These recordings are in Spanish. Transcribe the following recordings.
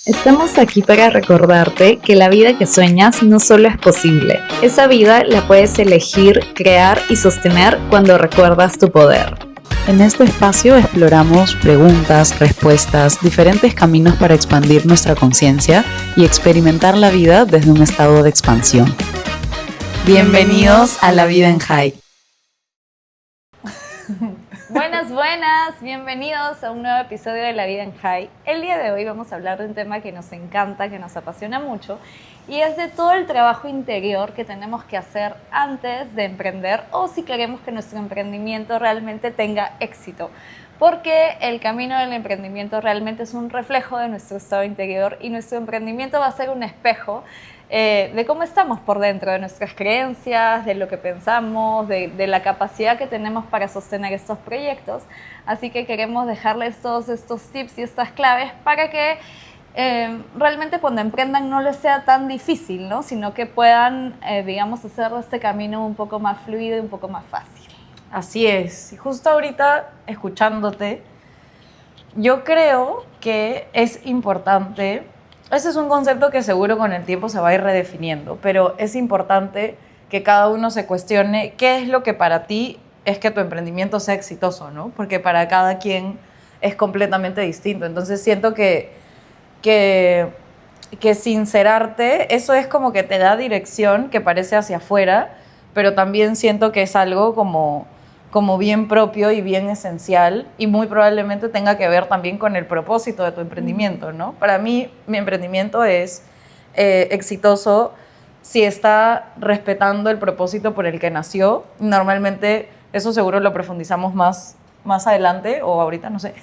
Estamos aquí para recordarte que la vida que sueñas no solo es posible, esa vida la puedes elegir, crear y sostener cuando recuerdas tu poder. En este espacio exploramos preguntas, respuestas, diferentes caminos para expandir nuestra conciencia y experimentar la vida desde un estado de expansión. Bienvenidos a La Vida en High. Buenas, bienvenidos a un nuevo episodio de La Vida en High. El día de hoy vamos a hablar de un tema que nos encanta, que nos apasiona mucho, y es de todo el trabajo interior que tenemos que hacer antes de emprender o si queremos que nuestro emprendimiento realmente tenga éxito. Porque el camino del emprendimiento realmente es un reflejo de nuestro estado interior y nuestro emprendimiento va a ser un espejo de cómo estamos por dentro, de nuestras creencias, de lo que pensamos, de la capacidad que tenemos para sostener estos proyectos. Así que queremos dejarles todos estos tips y estas claves para que realmente cuando emprendan no les sea tan difícil, ¿no? Sino que puedan, digamos, hacer este camino un poco más fluido y un poco más fácil. Así es. Y justo ahorita, escuchándote, yo creo que es importante. Ese es un concepto que seguro con el tiempo se va a ir redefiniendo, pero es importante que cada uno se cuestione qué es lo que para ti es que tu emprendimiento sea exitoso, ¿no? Porque para cada quien es completamente distinto. Entonces siento que sincerarte, eso es como que te da dirección, que parece hacia afuera, pero también siento que es algo como bien propio y bien esencial y muy probablemente tenga que ver también con el propósito de tu emprendimiento, ¿no? Para mí, mi emprendimiento es exitoso si está respetando el propósito por el que nació. Normalmente eso seguro lo profundizamos más adelante o ahorita, no sé,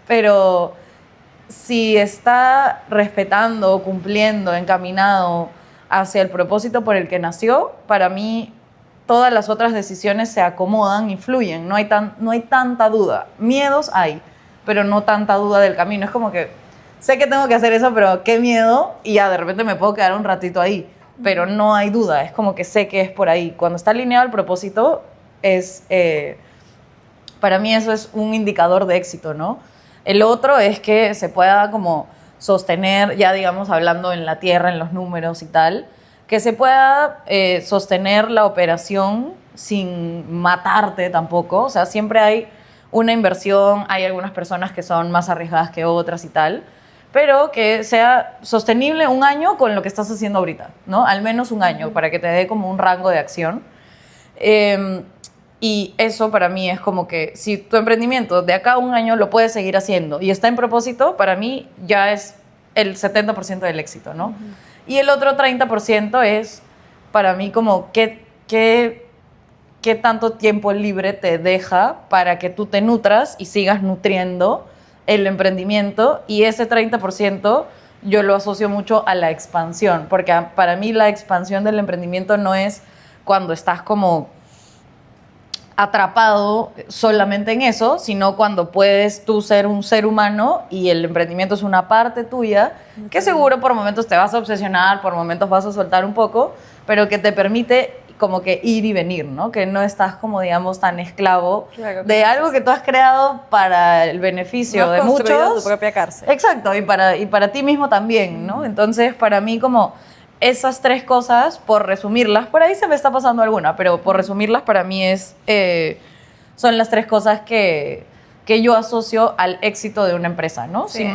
pero si está respetando, cumpliendo, encaminado hacia el propósito por el que nació, para mí todas las otras decisiones se acomodan y fluyen, no hay tanta duda. Miedos hay, pero no tanta duda del camino. Es como que sé que tengo que hacer eso, pero qué miedo, y ya de repente me puedo quedar un ratito ahí, pero no hay duda, es como que sé que es por ahí. Cuando está alineado el propósito, para mí eso es un indicador de éxito, ¿no? El otro es que se pueda como sostener, ya digamos hablando en la tierra, en los números y tal, que se pueda sostener la operación sin matarte tampoco. O sea, siempre hay una inversión, hay algunas personas que son más arriesgadas que otras y tal, pero que sea sostenible un año con lo que estás haciendo ahorita, ¿no? Al menos un año, para que te dé como un rango de acción. Y eso para mí es como que si tu emprendimiento de acá a un año lo puedes seguir haciendo y está en propósito, para mí ya es el 70% del éxito, ¿no? Y el otro 30% es para mí como qué tanto tiempo libre te deja para que tú te nutras y sigas nutriendo el emprendimiento. Y ese 30% yo lo asocio mucho a la expansión, porque para mí la expansión del emprendimiento no es cuando estás como atrapado solamente en eso, sino cuando puedes tú ser un ser humano y el emprendimiento es una parte tuya, que seguro por momentos te vas a obsesionar, por momentos vas a soltar un poco, pero que te permite como que ir y venir, ¿no? Que no estás como, digamos, tan esclavo de algo que tú has creado para el beneficio de muchos. No has construido tu propia cárcel. Exacto, y para ti mismo también, ¿no? Entonces, para mí como esas tres cosas, por resumirlas, por ahí se me está pasando alguna, pero por resumirlas para mí son las tres cosas que yo asocio al éxito de una empresa, ¿no? Sí.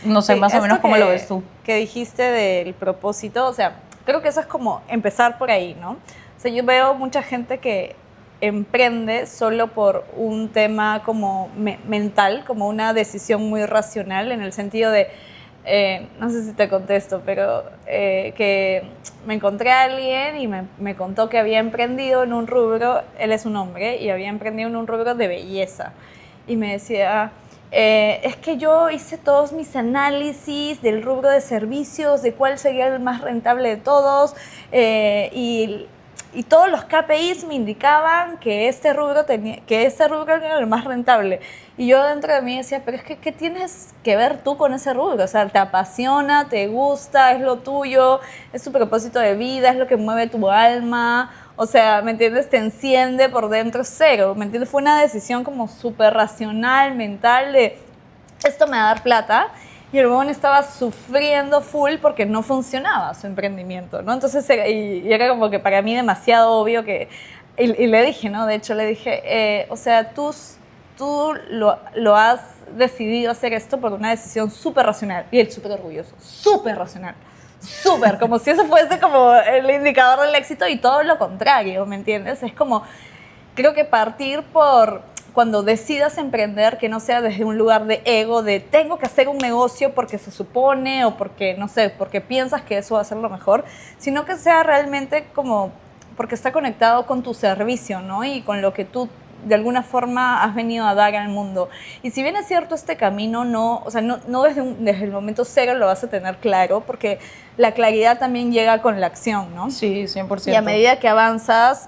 No sé, más o menos cómo lo ves tú. Que dijiste del propósito, o sea, creo que eso es como empezar por ahí, ¿no? O sea, yo veo mucha gente que emprende solo por un tema como mental, como una decisión muy racional, en el sentido de no sé si te contesto, pero que me encontré a alguien y me contó que había emprendido en un rubro, él es un hombre, y había emprendido en un rubro de belleza. Y me decía, es que yo hice todos mis análisis del rubro de servicios, de cuál sería el más rentable de todos, y todos los KPIs me indicaban que este rubro era el más rentable. Y yo dentro de mí decía, pero es que, ¿qué tienes que ver tú con ese rubro? O sea, te apasiona, te gusta, es lo tuyo, es tu propósito de vida, es lo que mueve tu alma. O sea, ¿me entiendes? Te enciende por dentro cero, ¿me entiendes? Fue una decisión como súper racional, mental, de esto me va a dar plata. Y el huevón estaba sufriendo full porque no funcionaba su emprendimiento, ¿no? Entonces, y era como que para mí demasiado obvio que... Y le dije, ¿no? De hecho, le dije, o sea, tú lo has decidido hacer esto por una decisión súper racional. Y él súper orgulloso, súper racional. Súper, como si eso fuese como el indicador del éxito y todo lo contrario, ¿me entiendes? Es como, creo que partir por... Cuando decidas emprender, que no sea desde un lugar de ego, de tengo que hacer un negocio porque se supone o porque, no sé, porque piensas que eso va a ser lo mejor, sino que sea realmente como porque está conectado con tu servicio, ¿no? Y con lo que tú de alguna forma has venido a dar al mundo. Y si bien es cierto este camino, no, o sea, no desde el momento cero lo vas a tener claro, porque la claridad también llega con la acción, ¿no? Sí, 100%. Y a medida que avanzas,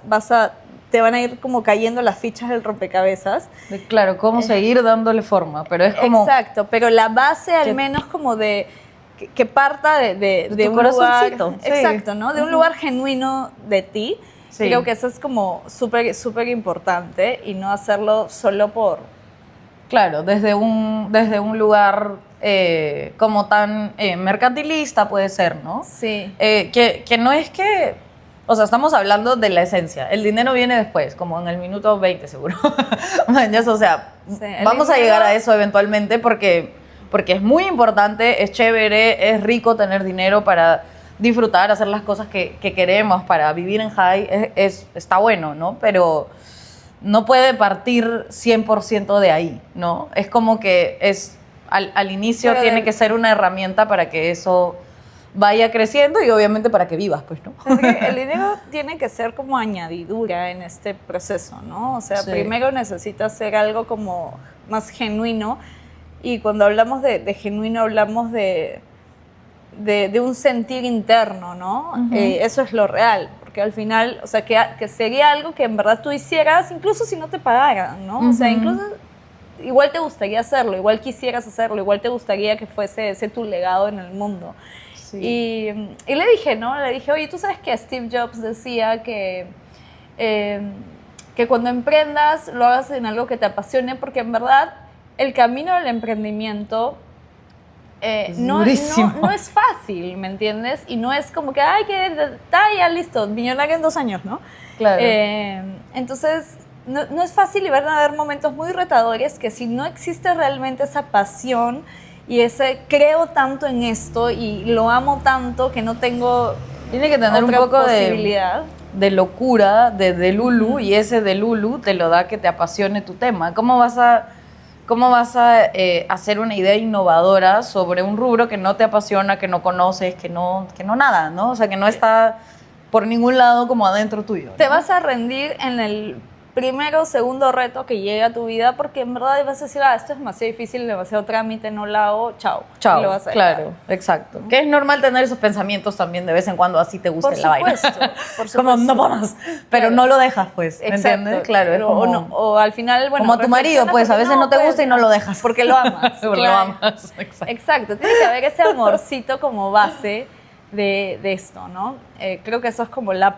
te van a ir como cayendo las fichas del rompecabezas. Claro, cómo seguir dándole forma, pero es como... Exacto, pero la base al menos como de... Que parta de tu un lugar... sí. Exacto, ¿no? De un lugar genuino de ti. Sí. Creo que eso es como súper, súper importante y no hacerlo solo por... Claro, desde un lugar como tan mercantilista puede ser, ¿no? Sí. Que no es que... O sea, estamos hablando de la esencia. El dinero viene después, como en el minuto 20 seguro. O sea, sí, vamos a llegar a eso eventualmente porque es muy importante, es chévere, es rico tener dinero para disfrutar, hacer las cosas que queremos, para vivir en high, está bueno, ¿no? Pero no puede partir 100% de ahí, ¿no? Es como que al inicio tiene que ser una herramienta para que eso vaya creciendo y obviamente para que vivas, pues, ¿no? El dinero tiene que ser como añadidura en este proceso, ¿no? O sea, sí. Primero necesitas ser algo como más genuino y cuando hablamos de genuino hablamos de un sentir interno, ¿no? Uh-huh. Eso es lo real, porque al final, o sea, que sería algo que en verdad tú hicieras incluso si no te pagaran, ¿no? Uh-huh. O sea, incluso igual te gustaría hacerlo, igual quisieras hacerlo, igual te gustaría que fuese ese tu legado en el mundo. Sí. Y le dije, ¿no? Le dije, oye, ¿tú sabes que Steve Jobs decía que cuando emprendas lo hagas en algo que te apasione? Porque en verdad el camino del emprendimiento no es fácil, ¿me entiendes? Y no es como que, ay, que está ya listo, millonario en 2 años, ¿no? Claro. Entonces, no es fácil y van a haber momentos muy retadores que si no existe realmente esa pasión y creo tanto en esto y lo amo tanto que no tengo tiene que tener otra un poco posibilidad. De locura, de delulu, y ese delulu te lo da que te apasione tu tema. ¿Cómo vas a hacer una idea innovadora sobre un rubro que no te apasiona, que no conoces, que no nada, ¿no? O sea, que no está por ningún lado como adentro tuyo, ¿no? Te vas a rendir en el primero o segundo reto que llegue a tu vida porque en verdad vas a decir, esto es demasiado difícil, demasiado trámite, no lo hago, chao. Chao, lo vas a claro, exacto. Que es normal tener esos pensamientos también de vez en cuando, así te guste la vaina. Por supuesto. Como no vamos, pero claro. No lo dejas, pues, ¿me exacto. entiendes? Claro, es como, o al final, bueno, como a tu marido, pues, a veces no te gusta y no lo dejas. Porque lo amas. Porque claro. Lo amas, exacto. Tiene que haber ese amorcito como base de esto, ¿no? Creo que eso es como lo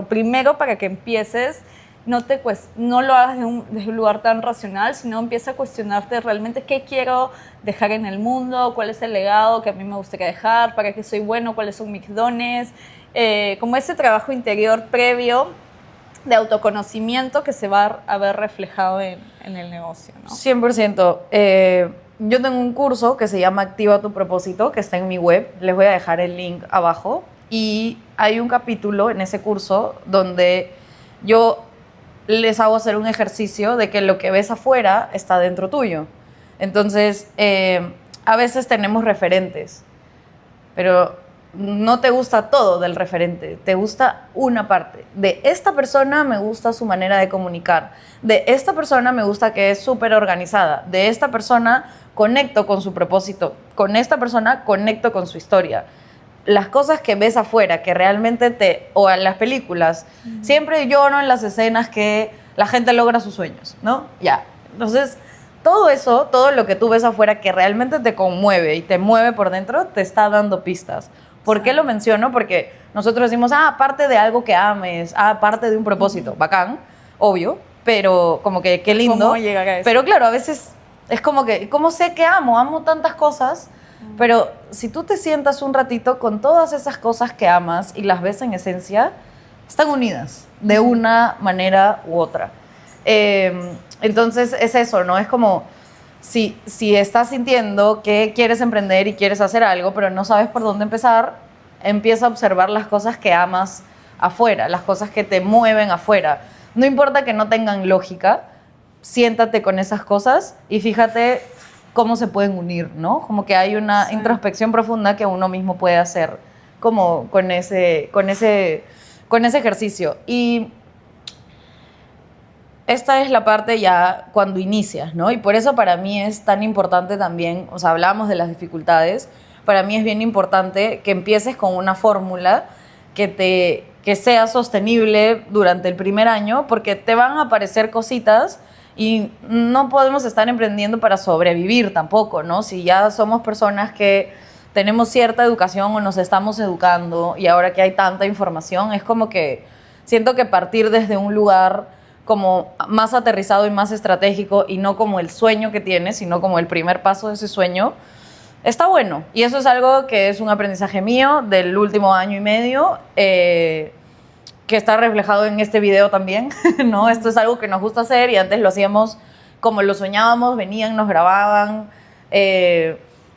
primero para que empieces. No lo hagas desde un lugar tan racional, sino empieza a cuestionarte realmente qué quiero dejar en el mundo, cuál es el legado que a mí me gustaría dejar, para qué soy bueno, cuáles son mis dones, como ese trabajo interior previo de autoconocimiento que se va a ver reflejado en el negocio, ¿no? 100%. Yo tengo un curso que se llama Activa tu propósito, que está en mi web, les voy a dejar el link abajo, y hay un capítulo en ese curso donde yo les hago hacer un ejercicio de que lo que ves afuera está dentro tuyo. Entonces, a veces tenemos referentes, pero no te gusta todo del referente, te gusta una parte. De esta persona me gusta su manera de comunicar, de esta persona me gusta que es súper organizada, de esta persona conecto con su propósito, con esta persona conecto con su historia. Las cosas que ves afuera, que realmente o en las películas, siempre lloro en las escenas que la gente logra sus sueños, ¿no? Ya. Entonces, todo eso, todo lo que tú ves afuera que realmente te conmueve y te mueve por dentro, te está dando pistas. ¿Por qué lo menciono? Porque nosotros decimos, aparte de algo que ames, aparte de un propósito, bacán, obvio, pero como que qué lindo. ¿Cómo llegar a eso? Pero claro, a veces Es como que, ¿cómo sé que amo? Amo tantas cosas, pero si tú te sientas un ratito con todas esas cosas que amas y las ves en esencia, están unidas de una manera u otra. Entonces es eso, ¿no? Es como si estás sintiendo que quieres emprender y quieres hacer algo, pero no sabes por dónde empezar, empieza a observar las cosas que amas afuera, las cosas que te mueven afuera. No importa que no tengan lógica, siéntate con esas cosas y fíjate cómo se pueden unir, ¿no? Como que hay una introspección profunda que uno mismo puede hacer como con ese ejercicio. Y esta es la parte ya cuando inicias, ¿no? Y por eso para mí es tan importante también, o sea, hablamos de las dificultades, para mí es bien importante que empieces con una fórmula que sea sostenible durante el primer año, porque te van a aparecer cositas y no podemos estar emprendiendo para sobrevivir tampoco, ¿no? Si ya somos personas que tenemos cierta educación o nos estamos educando y ahora que hay tanta información, es como que siento que partir desde un lugar como más aterrizado y más estratégico y no como el sueño que tienes, sino como el primer paso de ese sueño, está bueno. Y eso es algo que es un aprendizaje mío del último año y medio, que está reflejado en este video también, ¿no? Esto es algo que nos gusta hacer y antes lo hacíamos como lo soñábamos, venían, nos grababan,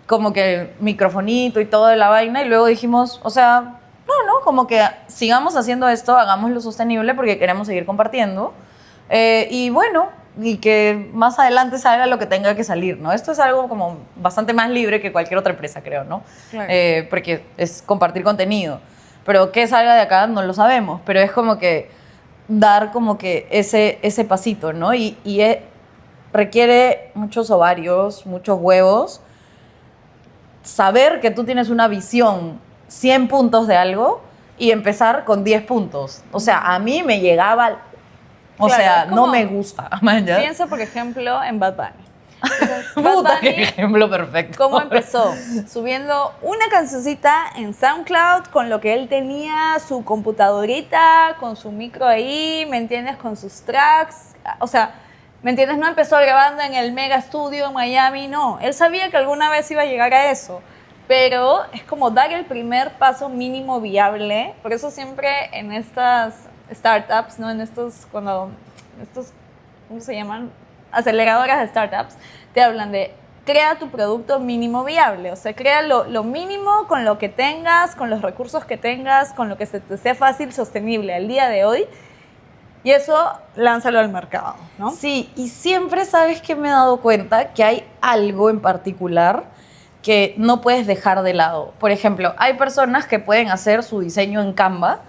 como que el microfonito y toda la vaina, y luego dijimos, o sea, no, como que sigamos haciendo esto, hagámoslo sostenible porque queremos seguir compartiendo. Y bueno, y que más adelante salga lo que tenga que salir, ¿no? Esto es algo como bastante más libre que cualquier otra empresa, creo, ¿no? Claro. Porque es compartir contenido. Pero qué salga de acá no lo sabemos, pero es como que dar como que ese pasito, ¿no? Y requiere muchos ovarios, muchos huevos, saber que tú tienes una visión 100 puntos de algo y empezar con 10 puntos. O sea, a mí me llegaba... O Claro, sea, como, no me gusta. ¿Man? ¿Ya? Piensa, por ejemplo, en Bad Bunny. Entonces, Puta, qué ejemplo perfecto. ¿Cómo empezó? Subiendo una cancioncita en SoundCloud con lo que él tenía, su computadorita, con su micro ahí, ¿me entiendes? Con sus tracks. O sea, ¿me entiendes? No empezó grabando en el mega estudio en Miami, no. Él sabía que alguna vez iba a llegar a eso. Pero es como dar el primer paso mínimo viable. Por eso siempre en estas startups, ¿no? En estos, ¿cómo se llaman? Aceleradoras de startups, te hablan de crea tu producto mínimo viable, o sea, crea lo mínimo con lo que tengas, con los recursos que tengas, con lo que se te sea fácil, sostenible al día de hoy, y eso lánzalo al mercado, ¿no? Sí, y siempre sabes que me he dado cuenta que hay algo en particular que no puedes dejar de lado. Por ejemplo, hay personas que pueden hacer su diseño en Canva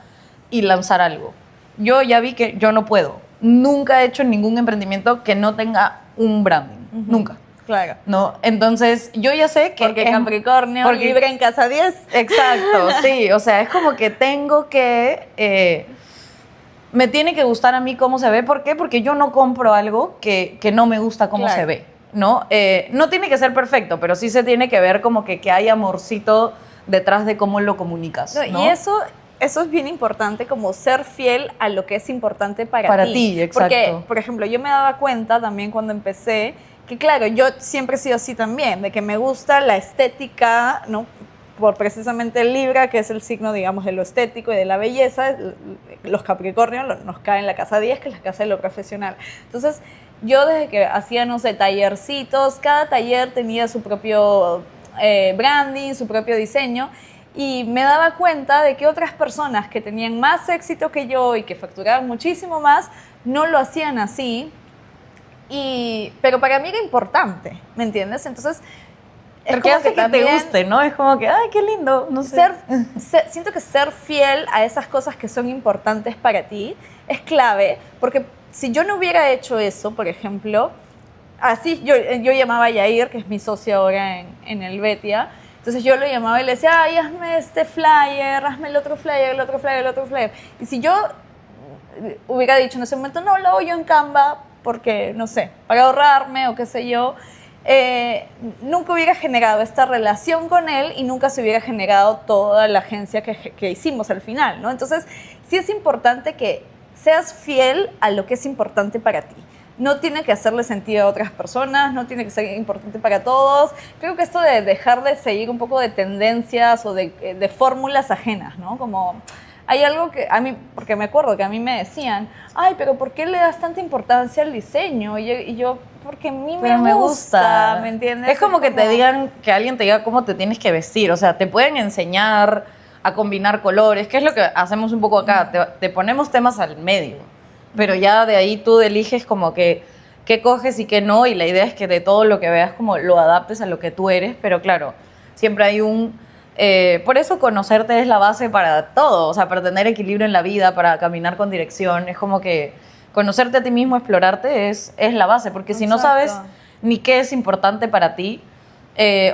y lanzar algo. Yo ya vi que yo no puedo. Nunca he hecho ningún emprendimiento que no tenga un branding. Nunca. Claro. ¿No? Entonces, yo ya sé que... Porque Capricornio, Libra en casa 10. Exacto, sí. O sea, es como que tengo que... me tiene que gustar a mí cómo se ve. ¿Por qué? Porque yo no compro algo que no me gusta cómo se ve, ¿no? No tiene que ser perfecto, pero sí se tiene que ver como que hay amorcito detrás de cómo lo comunicas, ¿no? Y eso es bien importante, como ser fiel a lo que es importante para ti. Para ti, exacto. Porque, por ejemplo, yo me daba cuenta también cuando empecé que, claro, yo siempre he sido así también, de que me gusta la estética, ¿no? Por precisamente el Libra, que es el signo, digamos, de lo estético y de la belleza. Los Capricornios nos caen en la casa 10, que es la casa de lo profesional. Entonces, yo desde que hacía, no sé, tallercitos, cada taller tenía su propio branding, su propio diseño, y me daba cuenta de que otras personas que tenían más éxito que yo y que facturaban muchísimo más, no lo hacían así, pero para mí era importante, ¿me entiendes? Entonces, porque hace que te guste, ¿no? Es como que, ay, qué lindo, no sé. Siento que ser fiel a esas cosas que son importantes para ti es clave, porque si yo no hubiera hecho eso, por ejemplo, así yo llamaba a Yair, que es mi socio ahora en el Betia. Entonces yo lo llamaba y le decía, ay, hazme este flyer, hazme el otro flyer, el otro flyer, el otro flyer. Y si yo hubiera dicho en ese momento, no, lo hago yo en Canva, porque, no sé, para ahorrarme o qué sé yo, nunca hubiera generado esta relación con él y nunca se hubiera generado toda la agencia que hicimos al final, ¿no? Entonces, sí es importante que seas fiel a lo que es importante para ti. no tiene que hacerle sentido a otras personas, no tiene que ser importante para todos. Creo que esto de dejar de seguir un poco de tendencias o de fórmulas ajenas, ¿no? Como hay algo que a mí, porque me acuerdo que a mí me decían, ay, pero ¿por qué le das tanta importancia al diseño? Y yo porque a mí me gusta, ¿me entiendes? Es como que te digan, que alguien te diga cómo te tienes que vestir, o sea, te pueden enseñar a combinar colores, que es lo que hacemos un poco acá, te ponemos temas al medio, pero ya de ahí tú eliges como que qué coges y qué no, y la idea es que de todo lo que veas como lo adaptes a lo que tú eres, pero claro, siempre hay por eso conocerte es la base para todo, o sea, para tener equilibrio en la vida, para caminar con dirección, es como que conocerte a ti mismo, explorarte es la base, porque si no sabes ni qué es importante para ti,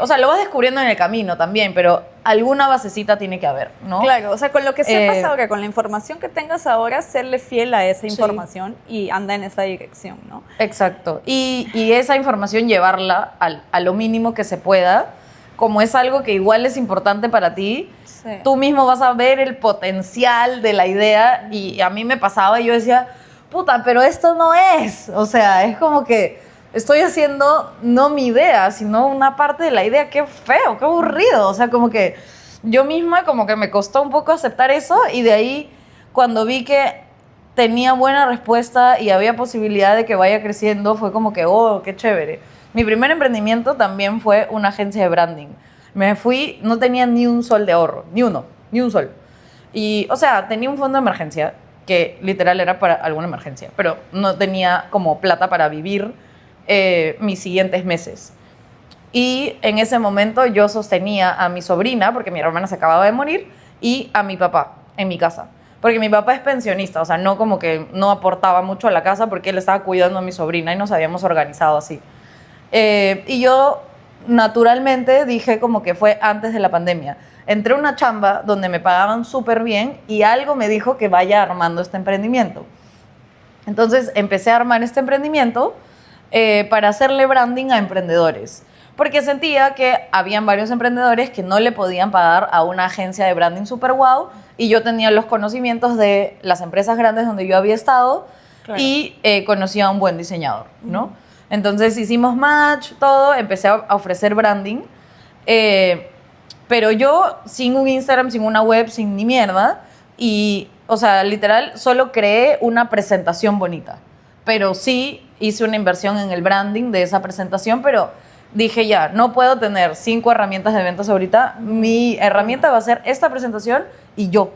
o sea, lo vas descubriendo en el camino también, pero alguna basecita tiene que haber, ¿no? Claro, o sea, con lo que sepas ahora, con la información que tengas ahora, serle fiel a esa información y anda en esa dirección, ¿no? Exacto, y esa información llevarla a lo mínimo que se pueda, como es algo que igual es importante para ti, tú mismo vas a ver el potencial de la idea, y a mí me pasaba y yo decía, puta, pero esto no es, o sea, es como que estoy haciendo no mi idea, sino una parte de la idea. Qué feo, qué aburrido, o sea, como que yo misma como que me costó un poco aceptar eso, y de ahí cuando vi que tenía buena respuesta y había posibilidad de que vaya creciendo, fue como que, oh, qué chévere. Mi primer emprendimiento también fue una agencia de branding. Me fui, no tenía ni un sol de ahorro, ni un sol. Y, o sea, tenía un fondo de emergencia, que literal era para alguna emergencia, pero no tenía como plata para vivir mis siguientes meses. Y en ese momento yo sostenía a mi sobrina, porque mi hermana se acababa de morir, y a mi papá en mi casa. Porque mi papá es pensionista, o sea, no como que no aportaba mucho a la casa porque él estaba cuidando a mi sobrina y nos habíamos organizado así. Y yo naturalmente dije, como que fue antes de la pandemia, entré a una chamba donde me pagaban súper bien y algo me dijo que vaya armando este emprendimiento. Entonces empecé a armar este emprendimiento para hacerle branding a emprendedores, porque sentía que habían varios emprendedores que no le podían pagar a una agencia de branding super wow, y yo tenía los conocimientos de las empresas grandes donde yo había estado, claro, y conocía a un buen diseñador, ¿no? Entonces hicimos match, todo, empecé a ofrecer branding, pero yo sin un Instagram, sin una web, sin ni mierda, y, o sea, literal, solo creé una presentación bonita, pero sí hice una inversión en el branding de esa presentación, pero dije ya, no puedo tener 5 herramientas de ventas ahorita, mi herramienta va a ser esta presentación y yo,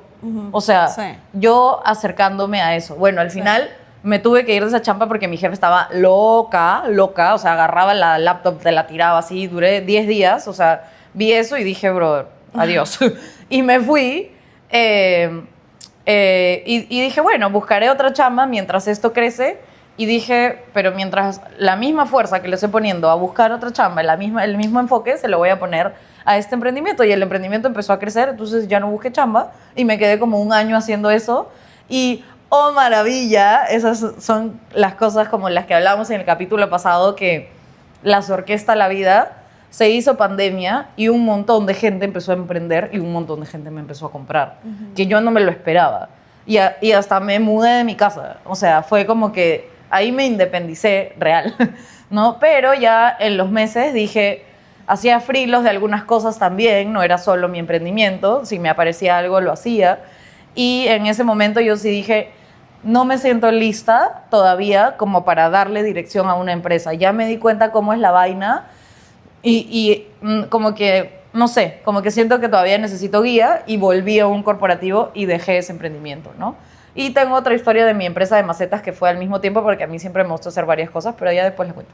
o sea, yo acercándome a eso. Bueno, al final me tuve que ir de esa chamba porque mi jefe estaba loca, o sea, agarraba la laptop, te la tiraba así, duré 10 días, o sea, vi eso y dije, brother, adiós. Y me fui, y dije, bueno, buscaré otra chamba mientras esto crece. Y dije, pero mientras la misma fuerza que le estoy poniendo a buscar otra chamba, el mismo enfoque, se lo voy a poner a este emprendimiento. Y el emprendimiento empezó a crecer, entonces ya no busqué chamba y me quedé como un año haciendo eso. Y, oh maravilla, esas son las cosas como las que hablábamos en el capítulo pasado, que las orquesta la vida. Se hizo pandemia y un montón de gente empezó a emprender y un montón de gente me empezó a comprar, que yo no me lo esperaba. Y hasta me mudé de mi casa. O sea, fue como que ahí me independicé real, ¿no? Pero ya en los meses dije, hacía freelos de algunas cosas también, no era solo mi emprendimiento, si me aparecía algo lo hacía. Y en ese momento yo sí dije, no me siento lista todavía como para darle dirección a una empresa. Ya me di cuenta cómo es la vaina y como que, no sé, como que siento que todavía necesito guía, y volví a un corporativo y dejé ese emprendimiento, ¿no? Y tengo otra historia de mi empresa de macetas que fue al mismo tiempo, porque a mí siempre me gustó hacer varias cosas, pero ya después les cuento.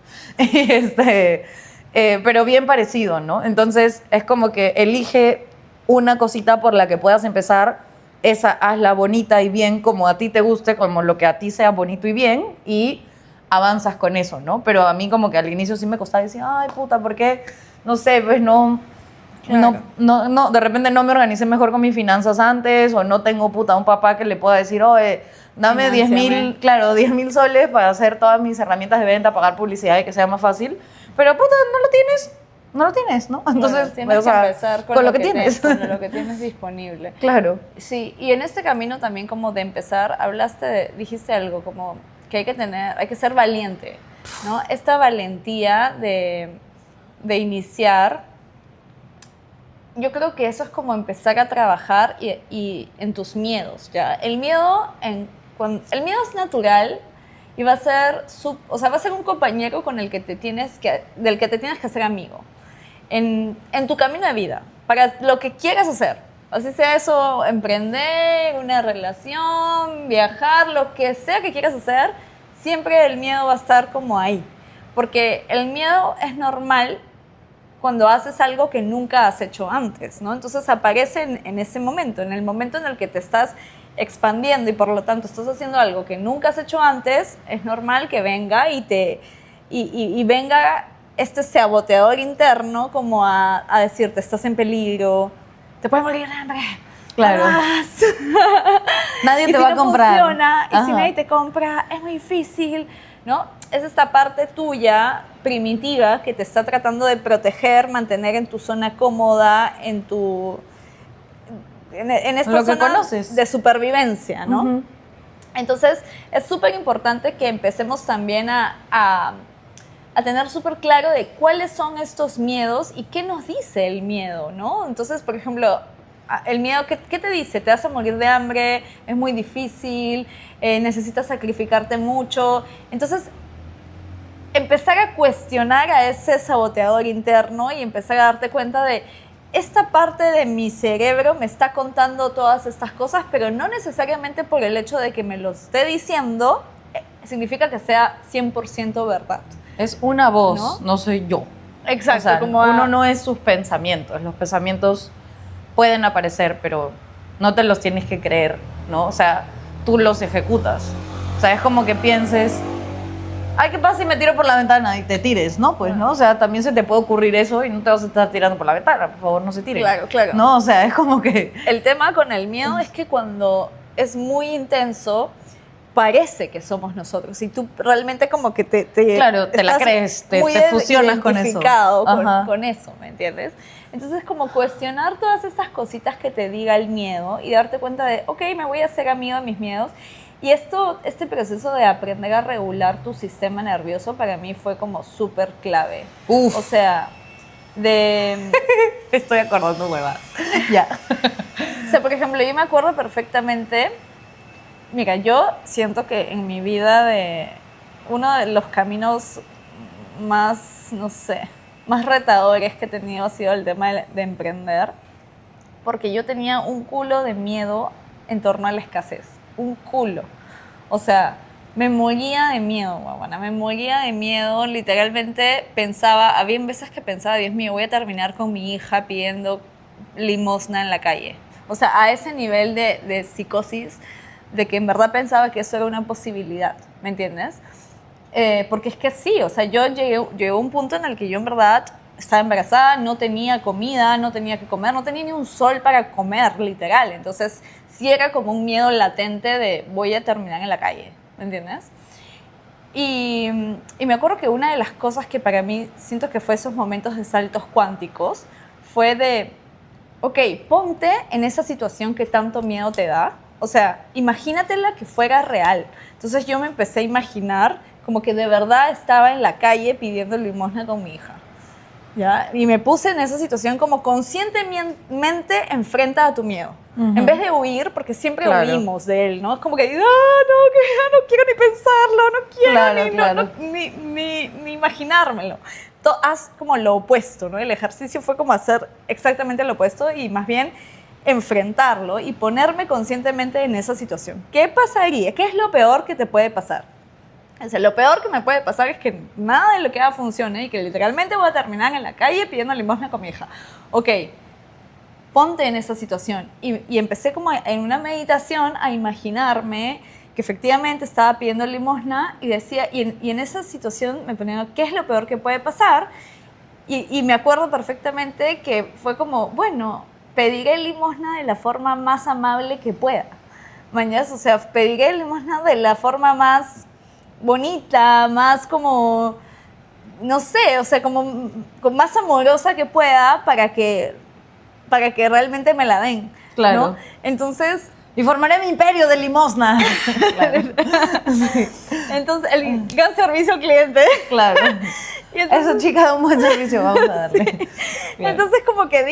Pero bien parecido, ¿no? Entonces es como que elige una cosita por la que puedas empezar, esa hazla bonita y bien como a ti te guste, como lo que a ti sea bonito y bien, y avanzas con eso, ¿no? Pero a mí como que al inicio sí me costaba decir, ay, puta, ¿por qué? No sé, pues no... Claro. No, de repente no me organicé mejor con mis finanzas antes, o no tengo un papá que le pueda decir, oye, dame 10,000, claro, 10,000 soles para hacer todas mis herramientas de venta, pagar publicidad y que sea más fácil, pero puta, no lo tienes, ¿no? Entonces, tienes que empezar con lo que tienes. Con lo que tienes disponible. Claro. Sí, y en este camino también como de empezar, dijiste algo como que hay que ser valiente, ¿no? Esta valentía de iniciar, yo creo que eso es como empezar a trabajar y en tus miedos, ¿ya? El miedo es natural y va a ser, va a ser un compañero con del que te tienes que hacer amigo en tu camino de vida, para lo que quieras hacer. Así sea eso, emprender, una relación, viajar, lo que sea que quieras hacer, siempre el miedo va a estar como ahí. Porque el miedo es normal cuando haces algo que nunca has hecho antes, ¿no? Entonces aparece en ese momento, en el momento en el que te estás expandiendo y por lo tanto estás haciendo algo que nunca has hecho antes, es normal que venga y venga este saboteador interno como a decirte, estás en peligro, te puedes morir de hambre. Claro. Nadie te va a comprar. Funciona, y si nadie te compra, es muy difícil, ¿no? Es esta parte tuya primitiva que te está tratando de proteger, mantener en tu zona cómoda, en esta lo que zona conoces de supervivencia, ¿no? Entonces, es súper importante que empecemos también a tener súper claro de cuáles son estos miedos y qué nos dice el miedo, ¿no? Entonces, por ejemplo, el miedo, ¿qué te dice? Te vas a morir de hambre, es muy difícil, necesitas sacrificarte mucho. Entonces, empezar a cuestionar a ese saboteador interno y empezar a darte cuenta de esta parte de mi cerebro me está contando todas estas cosas, pero no necesariamente por el hecho de que me lo esté diciendo, significa que sea 100% verdad. Es una voz, no soy yo. Exacto. O sea, uno no es sus pensamientos. Los pensamientos pueden aparecer, pero no te los tienes que creer, ¿no? O sea, tú los ejecutas. O sea, es como que pienses, ay, ¿qué pasa si me tiro por la ventana? Y te tires, ¿no? Pues, ¿no? O sea, también se te puede ocurrir eso y no te vas a estar tirando por la ventana. Por favor, no se tiren. Claro, claro. No, o sea, es como que... El tema con el miedo es que cuando es muy intenso, parece que somos nosotros y tú realmente como que claro, te la crees, te fusionas con eso. Identificado con eso, ¿me entiendes? Entonces como cuestionar todas estas cositas que te diga el miedo y darte cuenta de, ok, me voy a hacer amigo de mis miedos. Y este proceso de aprender a regular tu sistema nervioso para mí fue como súper clave. Uf. O sea, Estoy acordando huevas. Ya. O sea, por ejemplo, yo me acuerdo perfectamente. Mira, yo siento que en mi vida uno de los caminos más, no sé, más retadores que he tenido ha sido el tema de emprender, porque yo tenía un culo de miedo en torno a la escasez, un culo. O sea, me moría de miedo, guaguana, me moría de miedo, literalmente había veces que pensaba, Dios mío, voy a terminar con mi hija pidiendo limosna en la calle. O sea, a ese nivel de psicosis, de que en verdad pensaba que eso era una posibilidad, ¿me entiendes? Porque es que sí, o sea, yo llegué a un punto en el que yo en verdad estaba embarazada, no tenía comida, no tenía que comer, no tenía ni un sol para comer, literal. Entonces, sí era como un miedo latente de voy a terminar en la calle, ¿me entiendes? Y me acuerdo que una de las cosas que para mí siento que fue esos momentos de saltos cuánticos fue de, ok, ponte en esa situación que tanto miedo te da. O sea, imagínatela que fuera real. Entonces yo me empecé a imaginar como que de verdad estaba en la calle pidiendo limosna con mi hija, ¿ya? Y me puse en esa situación como conscientemente enfrenta a tu miedo. En vez de huir, porque siempre huimos de él, ¿no? Es como que, no quiero ni pensarlo, no quiero ni imaginármelo. Haz como lo opuesto, ¿no? El ejercicio fue como hacer exactamente lo opuesto y más bien enfrentarlo y ponerme conscientemente en esa situación. ¿Qué pasaría? ¿Qué es lo peor que te puede pasar? O sea, lo peor que me puede pasar es que nada de lo que haga funcione y que literalmente voy a terminar en la calle pidiendo limosna con mi hija. Ok, ponte en esa situación. Y empecé como en una meditación a imaginarme que efectivamente estaba pidiendo limosna y decía, y en esa situación me ponía, ¿qué es lo peor que puede pasar? Y me acuerdo perfectamente que fue como, bueno, pediré limosna de la forma más amable que pueda. Mañana, o sea, pediré limosna de la forma más bonita, más como, no sé, o sea, como más amorosa que pueda para que realmente me la den. Claro. ¿No? Entonces, Y formaré mi imperio de limosna. Claro. Sí. Entonces, el gran servicio al cliente. Claro. Y entonces, Esa chica da un buen servicio, vamos a darle. sí. Claro. Entonces como que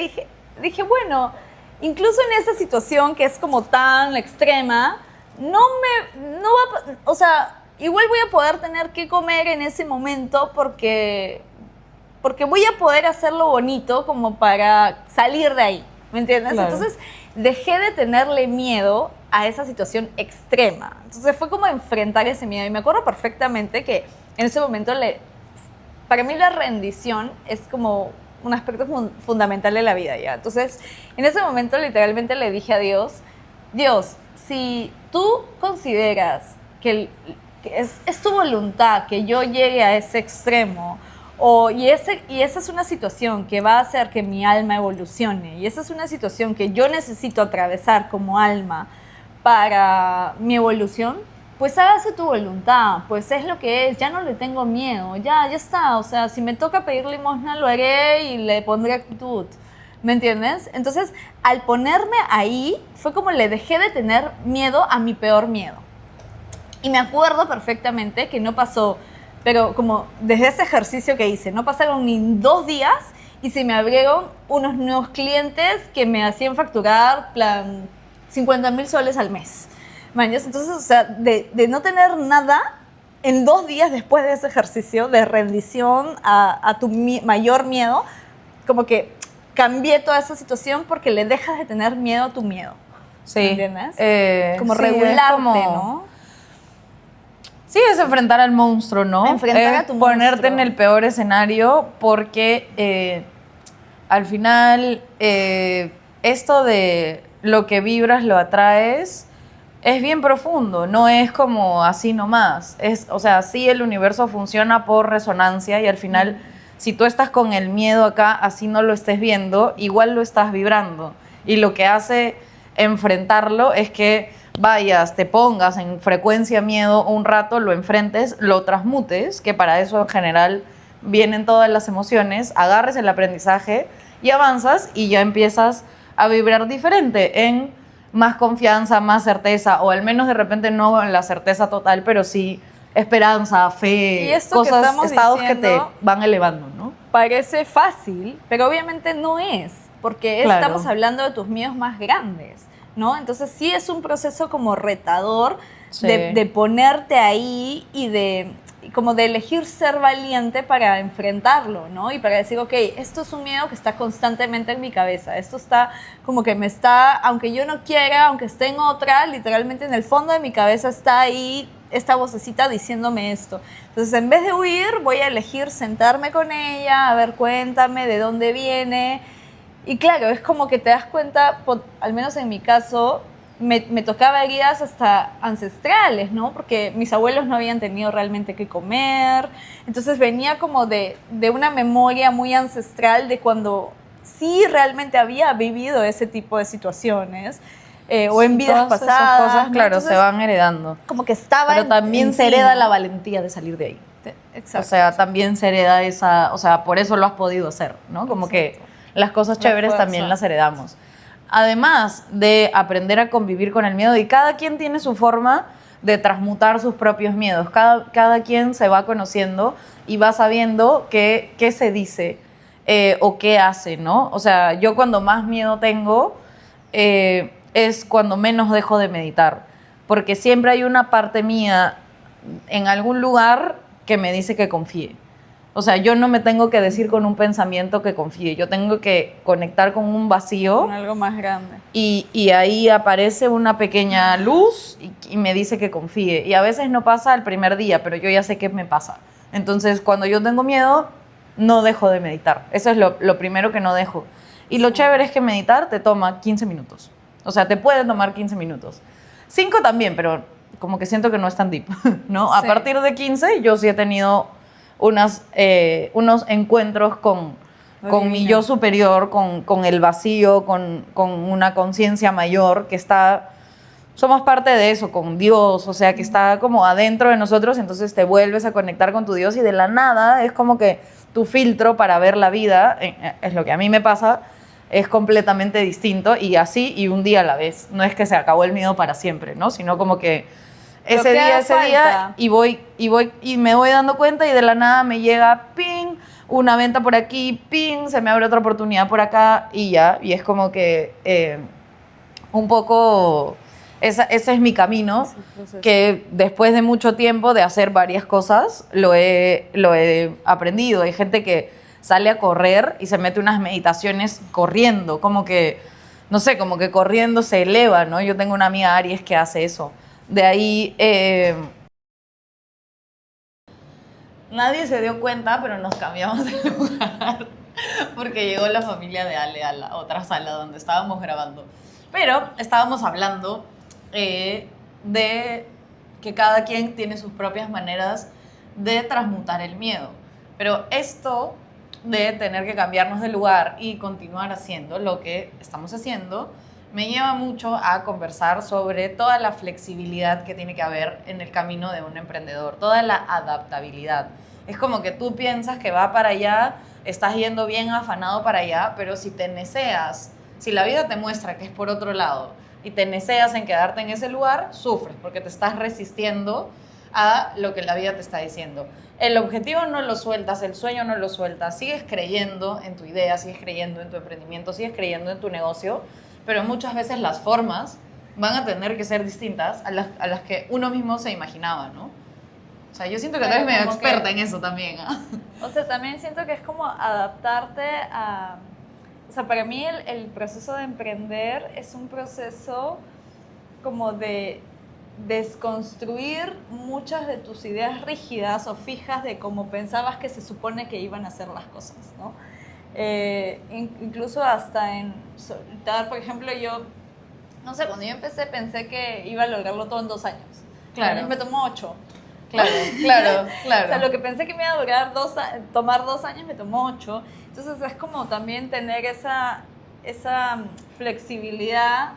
dije, bueno, incluso en esa situación que es como tan extrema, o sea, igual voy a poder tener que comer en ese momento porque voy a poder hacerlo bonito como para salir de ahí, ¿me entiendes? Claro. Entonces dejé de tenerle miedo a esa situación extrema. Entonces fue como enfrentar ese miedo y me acuerdo perfectamente que en ese momento para mí la rendición es como un aspecto fundamental de la vida, ¿ya? Entonces, en ese momento literalmente le dije a Dios, Dios, si tú consideras que es tu voluntad que yo llegue a ese extremo, y esa es una situación que va a hacer que mi alma evolucione, y esa es una situación que yo necesito atravesar como alma para mi evolución, pues hágase tu voluntad, pues es lo que es, ya no le tengo miedo, ya está, o sea, si me toca pedir limosna lo haré y le pondré actitud, ¿me entiendes? Entonces, al ponerme ahí, fue como le dejé de tener miedo a mi peor miedo. Y me acuerdo perfectamente que no pasó, pero como desde ese ejercicio que hice, no pasaron ni 2 días y se me abrieron unos nuevos clientes que me hacían facturar, plan, 50,000 soles al mes. Mañas, entonces, o sea, de no tener nada, en 2 días después de ese ejercicio de rendición a tu mayor miedo, como que cambié toda esa situación porque le dejas de tener miedo a tu miedo. Sí. ¿Me entiendes? Como sí, regularte, ¿no? ¿no? Sí, es enfrentar al monstruo, ¿no? Enfrentar a tu ponerte monstruo. en el peor escenario porque al final esto de lo que vibras lo atraes es bien profundo, no es como así nomás. O sea, sí el universo funciona por resonancia y al final, si tú estás con el miedo acá, así no lo estés viendo, igual lo estás vibrando. Y lo que hace enfrentarlo es que vayas, te pongas en frecuencia miedo un rato, lo enfrentes, lo transmutes, que para eso en general vienen todas las emociones, agarres el aprendizaje y avanzas y ya empiezas a vibrar diferente en más confianza, más certeza, o al menos de repente no la certeza total, pero sí esperanza, fe, Y esto cosas, que estamos estados que te diciendo van elevando, ¿no? parece fácil, pero obviamente no es, porque Claro. estamos hablando de tus miedos más grandes, ¿no? Entonces sí es un proceso como retador Sí. de ponerte ahí y como de elegir ser valiente para enfrentarlo, ¿no? Y para decir, ok, esto es un miedo que está constantemente en mi cabeza, esto está como que me está, aunque yo no quiera, aunque esté en otra, literalmente en el fondo de mi cabeza está ahí esta vocecita diciéndome esto. Entonces, en vez de huir, voy a elegir sentarme con ella, a ver, cuéntame de dónde viene. Y claro, es como que te das cuenta, al menos en mi caso, me tocaba heridas hasta ancestrales, ¿no? Porque mis abuelos no habían tenido realmente que comer. Entonces venía como de una memoria muy ancestral de cuando sí realmente había vivido ese tipo de situaciones. O en vidas Todas esas pasadas. cosas, ¿no? claro, Entonces, se van heredando. como que estaba Pero también en se ti, hereda ¿no? la valentía de salir de ahí. Exacto. O sea, también se hereda esa, o sea, por eso lo has podido hacer, ¿no? Como que las cosas La chéveres fuerza. también las heredamos. Además de aprender a convivir con el miedo, y cada quien tiene su forma de transmutar sus propios miedos. Cada quien se va conociendo y va sabiendo qué se dice o qué hace, ¿no? O sea, yo cuando más miedo tengo es cuando menos dejo de meditar, porque siempre hay una parte mía en algún lugar que me dice que confíe. O sea, yo no me tengo que decir con un pensamiento que confíe, yo tengo que conectar con un vacío Con algo más grande. y ahí aparece una pequeña luz y me dice que confíe. Y a veces no pasa el primer día, pero yo ya sé qué me pasa. Entonces, cuando yo tengo miedo, no dejo de meditar. Eso es lo primero que no dejo. Y lo chévere es que meditar te toma 15 minutos. O sea, te puede tomar 15 minutos. 5 también, pero como que siento que no es tan deep, ¿no? A Sí. partir de 15 yo sí he tenido unos encuentros con mi yo superior, con el vacío, con una conciencia mayor que está, somos parte de eso, con Dios, o sea, que está como adentro de nosotros, entonces te vuelves a conectar con tu Dios y de la nada es como que tu filtro para ver la vida, es lo que a mí me pasa, es completamente distinto y así y un día a la vez. No es que se acabó el miedo para siempre, ¿no? Sino como que ese día y me voy dando cuenta y de la nada me llega, ping, una venta por aquí, ping, se me abre otra oportunidad por acá y ya. Y es como que un poco, ese es mi camino, que después de mucho tiempo de hacer varias cosas, lo he aprendido. Hay gente que sale a correr y se mete unas meditaciones corriendo, como que, no sé, como que corriendo se eleva, ¿no? Yo tengo una amiga Aries que hace eso. De ahí, nadie se dio cuenta, pero nos cambiamos de lugar porque llegó la familia de Ale a la otra sala donde estábamos grabando. Pero estábamos hablando de que cada quien tiene sus propias maneras de transmutar el miedo. Pero esto de tener que cambiarnos de lugar y continuar haciendo lo que estamos haciendo me lleva mucho a conversar sobre toda la flexibilidad que tiene que haber en el camino de un emprendedor, toda la adaptabilidad. Es como que tú piensas que va para allá, estás yendo bien afanado para allá, pero si te neceas, si la vida te muestra que es por otro lado y te neceas en quedarte en ese lugar, sufres porque te estás resistiendo a lo que la vida te está diciendo. El objetivo no lo sueltas, el sueño no lo sueltas, sigues creyendo en tu idea, sigues creyendo en tu emprendimiento, sigues creyendo en tu negocio, pero muchas veces las formas van a tener que ser distintas a las que uno mismo se imaginaba, ¿no? O sea, yo siento que tú eres medio experta en eso también, ¿eh? O sea, también siento que es como adaptarte a... O sea, para mí el proceso de emprender es un proceso como de desconstruir muchas de tus ideas rígidas o fijas de cómo pensabas que se supone que iban a ser las cosas, ¿no? Incluso hasta en soltar, por ejemplo, yo, no sé, cuando yo empecé pensé que iba a lograrlo todo en 2 años. Claro. Me tomó 8. Claro. O sea, lo que pensé que me iba a durar tomar 2 años me tomó 8. Entonces es como también tener esa flexibilidad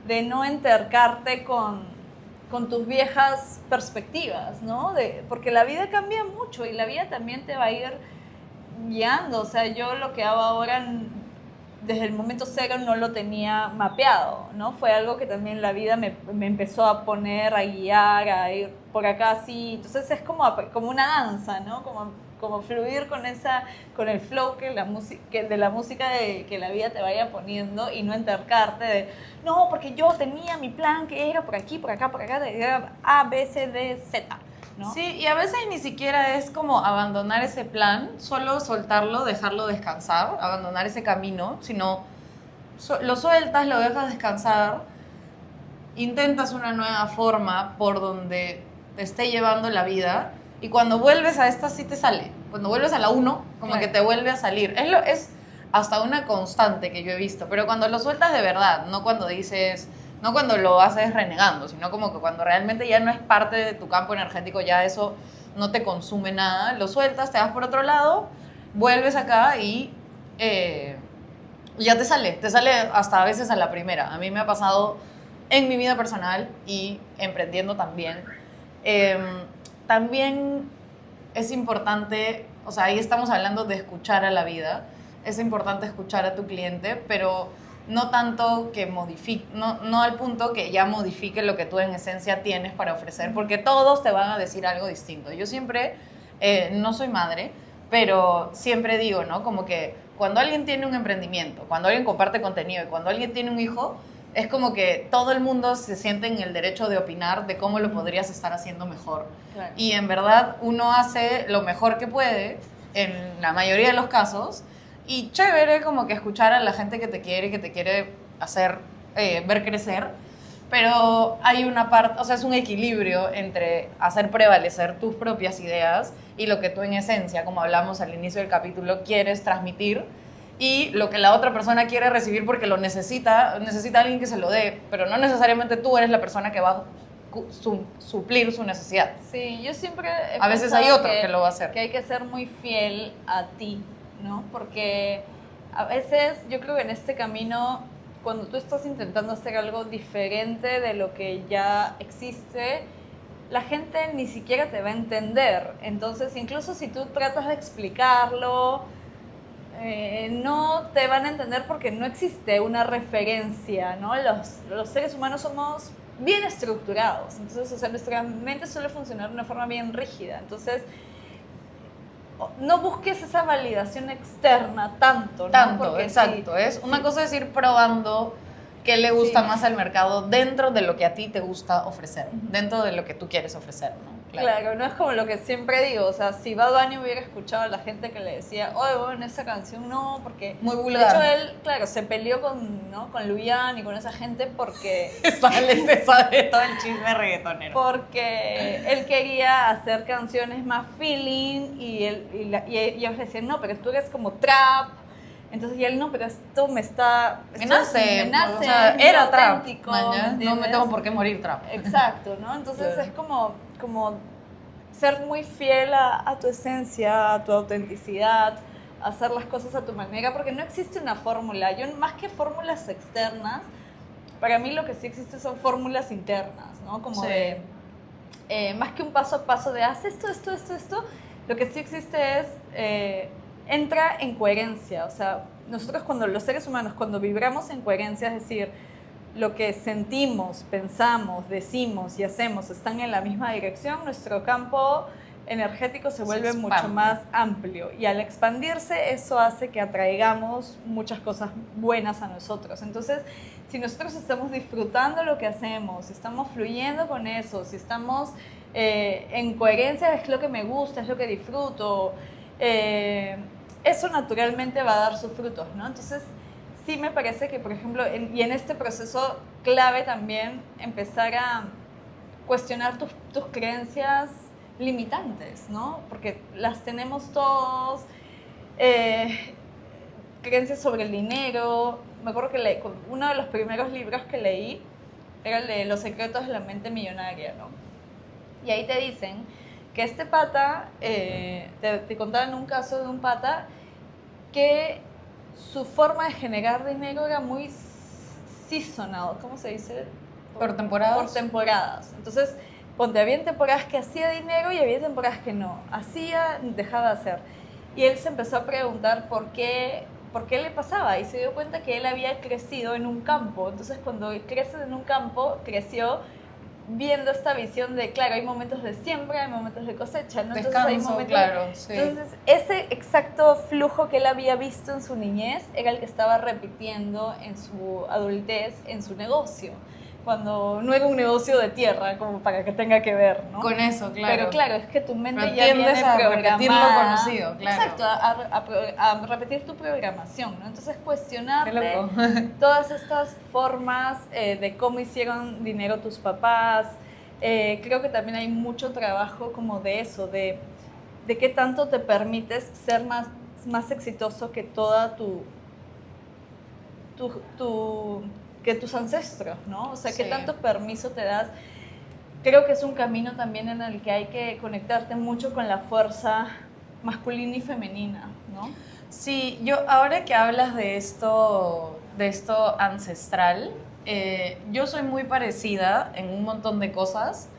de no entercarte con tus viejas perspectivas, ¿no? Porque la vida cambia mucho y la vida también te va a ir guiando. O sea, yo lo que hago ahora desde el momento cero no lo tenía mapeado, ¿no? Fue algo que también la vida me empezó a poner, a guiar, a ir por acá así. Entonces es como una danza, ¿no? Como fluir con el flow de la música que la vida te vaya poniendo y no entercarte de, no, porque yo tenía mi plan que era por aquí, por acá, era A, B, C, D, Z, ¿no? Sí, y a veces ni siquiera es como abandonar ese plan, solo soltarlo, dejarlo descansar, abandonar ese camino, sino lo sueltas, lo dejas descansar, intentas una nueva forma por donde te esté llevando la vida y cuando vuelves a esta sí te sale. Cuando vuelves a la 1, como que te vuelve a salir. Es hasta una constante que yo he visto, pero cuando lo sueltas de verdad, no cuando lo haces renegando, sino como que cuando realmente ya no es parte de tu campo energético, ya eso no te consume nada, lo sueltas, te vas por otro lado, vuelves acá y ya te sale hasta a veces a la primera. A mí me ha pasado en mi vida personal y emprendiendo también. También es importante, o sea, ahí estamos hablando de escuchar a la vida, es importante escuchar a tu cliente, pero no tanto que modifique, no al punto que ya modifique lo que tú en esencia tienes para ofrecer, porque todos te van a decir algo distinto. Yo siempre, no soy madre, pero siempre digo, ¿no? Como que cuando alguien tiene un emprendimiento, cuando alguien comparte contenido y cuando alguien tiene un hijo, es como que todo el mundo se siente en el derecho de opinar de cómo lo podrías estar haciendo mejor. Claro. Y en verdad uno hace lo mejor que puede en la mayoría de los casos y chévere como que escuchar a la gente que te quiere hacer ver crecer, pero hay una parte, o sea, es un equilibrio entre hacer prevalecer tus propias ideas y lo que tú en esencia, como hablamos al inicio del capítulo, quieres transmitir y lo que la otra persona quiere recibir porque lo necesita alguien que se lo dé, pero no necesariamente tú eres la persona que va a suplir su necesidad. Sí, yo siempre a veces hay otro que lo va a hacer. Que hay que ser muy fiel a ti, ¿no? Porque a veces yo creo que en este camino, cuando tú estás intentando hacer algo diferente de lo que ya existe, la gente ni siquiera te va a entender. Entonces, incluso si tú tratas de explicarlo, no te van a entender porque no existe una referencia, ¿no? Los seres humanos somos bien estructurados, entonces, o sea, nuestra mente suele funcionar de una forma bien rígida, entonces no busques esa validación externa tanto, ¿no? Tanto, Porque exacto. sí, Es una sí. cosa es ir probando qué le gusta Sí. más al mercado dentro de lo que a ti te gusta ofrecer, dentro de lo que tú quieres ofrecer, ¿no? Claro, no es como lo que siempre digo, o sea, si Bad Bunny hubiera escuchado a la gente que le decía, oye, bueno, esa canción no, porque... Muy De vulgar. hecho, él, claro, se peleó con, ¿no? con Luyan y con esa gente porque... Se sabe todo el chisme reggaetonero. Porque él quería hacer canciones más feeling y ellos le decían, no, pero tú eres como trap. Entonces, y él, no, pero esto Me nace, o sea, es muy era trap, auténtico, maña, ¿me no me entiendes? tengo por qué morir trap. Exacto, ¿no? Entonces Claro. es como ser muy fiel a tu esencia, a tu autenticidad, hacer las cosas a tu manera, porque no existe una fórmula. Yo, más que fórmulas externas, para mí lo que sí existe son fórmulas internas, ¿no? Como Sí. de, más que un paso a paso de haz esto, lo que sí existe es, entra en coherencia. O sea, nosotros cuando los seres humanos, cuando vibramos en coherencia, es decir, lo que sentimos, pensamos, decimos y hacemos están en la misma dirección, nuestro campo energético se vuelve expande. mucho más amplio y al expandirse eso hace que atraigamos muchas cosas buenas a nosotros. Entonces, si nosotros estamos disfrutando lo que hacemos, si estamos fluyendo con eso, si estamos en coherencia, es lo que me gusta, es lo que disfruto, eso naturalmente va a dar sus frutos, ¿no? Entonces, sí me parece que, por ejemplo, y en este proceso clave también empezar a cuestionar tus creencias limitantes, ¿no? Porque las tenemos todos, creencias sobre el dinero. Me acuerdo que uno de los primeros libros que leí era el de Los secretos de la mente millonaria, ¿no? Y ahí te dicen que este pata, te contaban un caso de un pata que su forma de generar dinero era muy seasonal, ¿cómo se dice? ¿Por temporadas? Por temporadas. Entonces, ponte, había temporadas que hacía dinero y había temporadas que no. Hacía, dejaba de hacer. Y él se empezó a preguntar por qué le pasaba y se dio cuenta que él había crecido en un campo. Entonces, cuando creces en un campo, creció viendo esta visión de, claro, hay momentos de siembra, hay momentos de cosecha, ¿no? Entonces, hay Descanso, momentos, claro, sí. Entonces, ese exacto flujo que él había visto en su niñez era el que estaba repitiendo en su adultez, en su negocio, cuando no era un negocio de tierra, como para que tenga que ver, ¿no? Con eso, claro. Pero claro, es que tu mente Pero ya viene tiendes a programada. repetir lo conocido, claro. Exacto, a repetir tu programación, ¿no? Entonces, cuestionarte Qué loco. todas estas formas de cómo hicieron dinero tus papás. Creo que también hay mucho trabajo como de eso, de qué tanto te permites ser más exitoso que toda que tus ancestros, ¿no? O sea, qué Sí. tanto permiso te das. Creo que es un camino también en el que hay que conectarte mucho con la fuerza masculina y femenina, ¿no? Sí, yo ahora que hablas de esto ancestral, yo soy muy parecida en un montón de cosas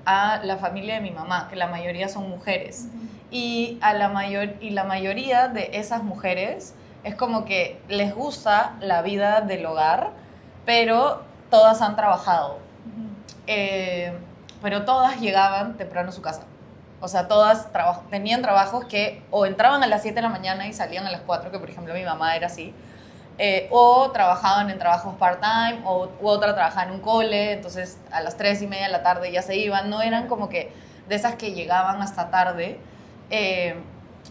a la familia de mi mamá, que la mayoría son mujeres. Y la mayoría de esas mujeres es como que les gusta la vida del hogar, pero todas han trabajado. Pero todas llegaban temprano a su casa. O sea, todas tenían trabajos que o entraban a las 7 de la mañana y salían a las 4, que por ejemplo mi mamá era así, o trabajaban en trabajos part-time, u otra trabajaba en un cole, entonces a las 3:30 de la tarde ya se iban. No eran como que de esas que llegaban hasta tarde.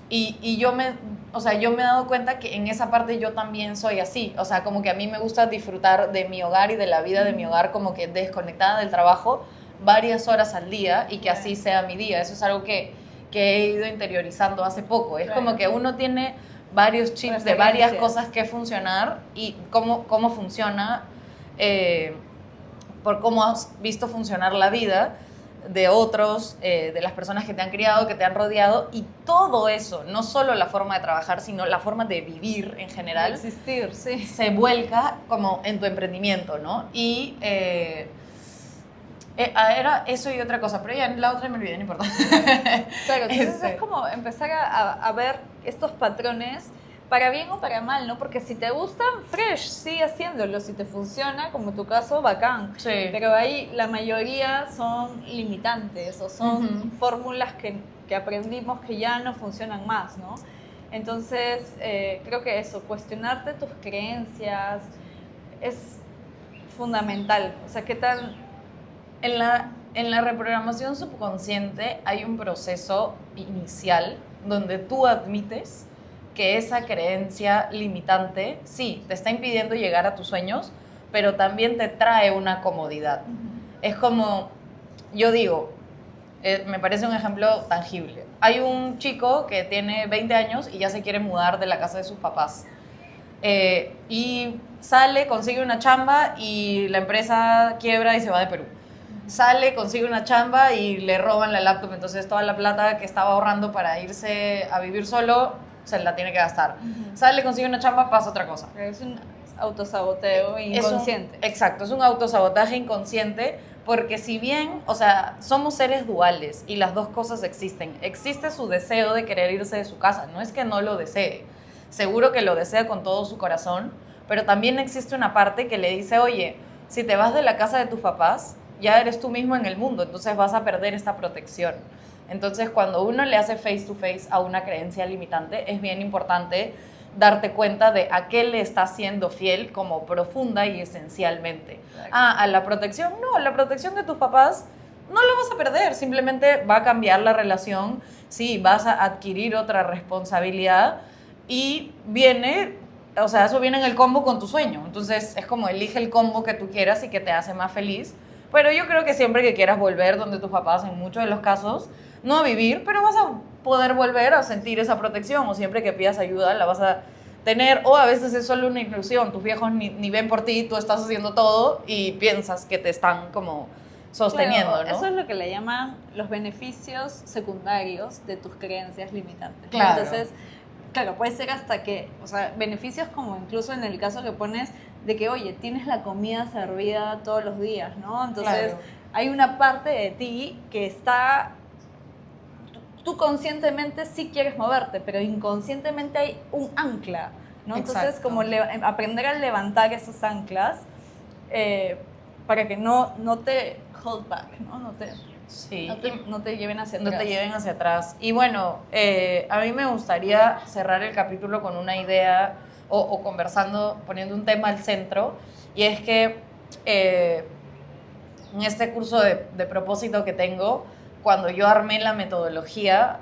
Y yo me he dado cuenta que en esa parte yo también soy así. O sea, como que a mí me gusta disfrutar de mi hogar y de la vida de mi hogar como que desconectada del trabajo varias horas al día y que así sea mi día. Eso es algo que he ido interiorizando hace poco. Es como que uno tiene varios chips de varias cosas que funcionar y cómo funciona, por cómo has visto funcionar la vida de otros, de las personas que te han criado, que te han rodeado, y todo eso, no solo la forma de trabajar, sino la forma de vivir en general, Existir, sí. se vuelca como en tu emprendimiento, ¿no? Y era eso y otra cosa, pero ya la otra me olvidé, no importa. Claro, entonces es como empezar a ver estos patrones para bien o para mal, ¿no? Porque si te gustan, fresh, sigue haciéndolo. Si te funciona, como tu caso, bacán. Sí. Pero ahí la mayoría son limitantes o son fórmulas que aprendimos que ya no funcionan más, ¿no? Entonces, creo que eso, cuestionarte tus creencias es fundamental. O sea, ¿qué tal? En la reprogramación subconsciente hay un proceso inicial donde tú admites que esa creencia limitante, sí, te está impidiendo llegar a tus sueños, pero también te trae una comodidad. Es como, yo digo, me parece un ejemplo tangible. Hay un chico que tiene 20 años y ya se quiere mudar de la casa de sus papás. Y sale, consigue una chamba y la empresa quiebra y se va de Perú. Sale, consigue una chamba y le roban la laptop, entonces toda la plata que estaba ahorrando para irse a vivir solo se la tiene que gastar. Sale, consigue una chamba, pasa otra cosa. Es un autosaboteo inconsciente. Exacto, es un autosabotaje inconsciente porque si bien, o sea, somos seres duales y las dos cosas existen, existe su deseo de querer irse de su casa, no es que no lo desee, seguro que lo desea con todo su corazón, pero también existe una parte que le dice, oye, si te vas de la casa de tus papás, ya eres tú mismo en el mundo, entonces vas a perder esta protección. Entonces, cuando uno le hace face to face a una creencia limitante, es bien importante darte cuenta de a qué le está siendo fiel como profunda y esencialmente. A la protección, no, la protección de tus papás no lo vas a perder, simplemente va a cambiar la relación, sí, vas a adquirir otra responsabilidad y viene, o sea, eso viene en el combo con tu sueño. Entonces, es como elige el combo que tú quieras y que te hace más feliz. Pero yo creo que siempre que quieras volver donde tus papás, en muchos de los casos, no a vivir, pero vas a poder volver a sentir esa protección, o siempre que pidas ayuda la vas a tener, o a veces es solo una ilusión, tus viejos ni ven por ti, tú estás haciendo todo y piensas que te están como sosteniendo, claro, ¿no? Eso es lo que le llaman los beneficios secundarios de tus creencias limitantes. Claro. Entonces, claro, puede ser hasta que, o sea, beneficios como incluso en el caso que pones de que, oye, tienes la comida servida todos los días, ¿no? Entonces, Claro. hay una parte de ti que está, tú conscientemente sí quieres moverte, pero inconscientemente hay un ancla, ¿no? Entonces, Exacto. como aprender a levantar esos anclas para que no te hold back, ¿no? Sí. No te lleven hacia No atrás. te lleven hacia atrás. Y bueno, a mí me gustaría cerrar el capítulo con una idea o conversando, poniendo un tema al centro, y es que en este curso de propósito que tengo, cuando yo armé la metodología,